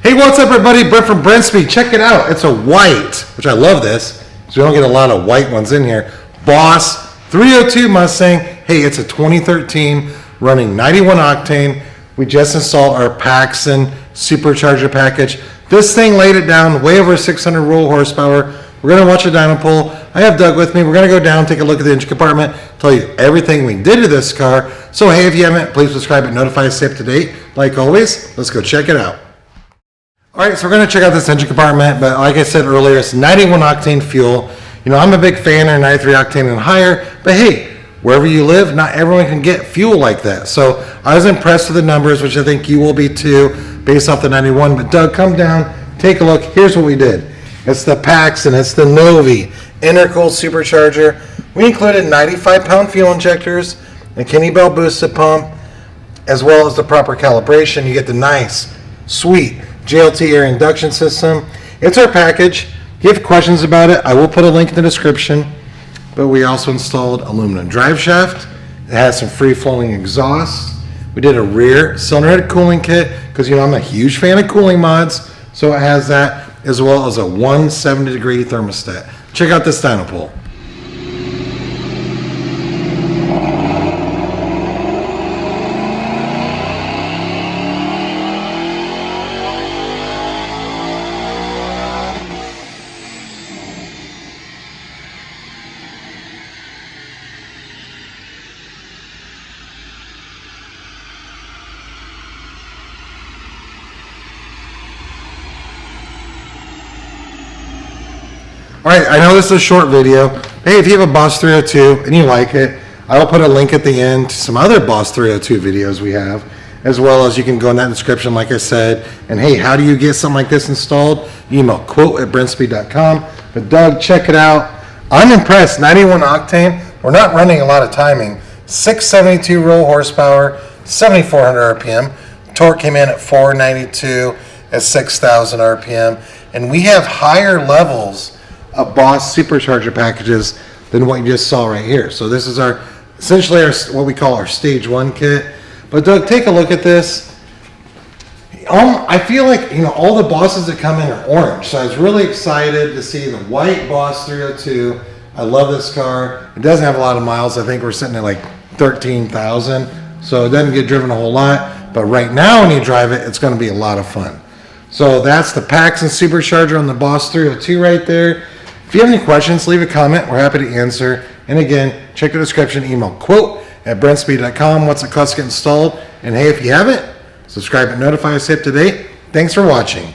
Hey, what's up, everybody? Brent from Brenspeed. Check it out. It's a white, which I love this, because we don't get a lot of white ones in here. Boss 302 Mustang. Hey, it's a 2013 running 91 octane. We just installed our Paxton Supercharger package. This thing laid it down, way over 600 roll horsepower. We're going to watch a dyno pull. I have Doug with me. We're going to go down, take a look at the engine compartment, tell you everything we did to this car. So, hey, if you haven't, please subscribe and notify us, stay up to date. Like always, let's go check it out. All right, so we're going to check out this engine compartment, but like I said earlier, it's 91 octane fuel. You know, I'm a big fan of 93 octane and higher, but hey, wherever you live, not everyone can get fuel like that. So I was impressed with the numbers, which I think you will be too, based off the 91. But Doug, come down, take a look. Here's what we did. It's the Paxton, it's the Novi intercooled supercharger. We included 95-pound fuel injectors, a Kenny Bell boosted pump, as well as the proper calibration. You get the nice, sweet JLT air induction system. It's our package. If you have questions about it, I will put a link in the description. But we also installed aluminum drive shaft. It has some free-flowing exhaust. We did a rear cylinder head cooling kit because, you know, I'm a huge fan of cooling mods. So it has that, as well as a 170-degree thermostat. Check out this dyno pull. All right, I know this is a short video. Hey, if you have a Boss 302 and you like it, I will put a link at the end to some other Boss 302 videos we have, as well as you can go in that description, like I said. And hey, how do you get something like this installed? Email quote@brenspeed.com. But Doug, check it out. I'm impressed. 91 octane. We're not running a lot of timing. 672 roll horsepower, 7,400 RPM. Torque came in at 492 at 6,000 RPM. And we have higher levels of Boss supercharger packages than what you just saw right here. So this is our essentially our what we call our stage 1 kit. But Doug, take a look at this. I feel like, you know, all the Bosses that come in are orange, so I was really excited to see the white Boss 302. I love this car. It doesn't have a lot of miles. I think we're sitting at like 13,000, so it doesn't get driven a whole lot. But right now, when you drive it, it's going to be a lot of fun. So that's the Paxton Supercharger on the Boss 302 right there. If you have any questions, leave a comment. We're happy to answer. And again, check the description. Email quote@brenspeed.com. What's it cost to get installed? And hey, if you haven't, subscribe and notify us up to date. Thanks for watching.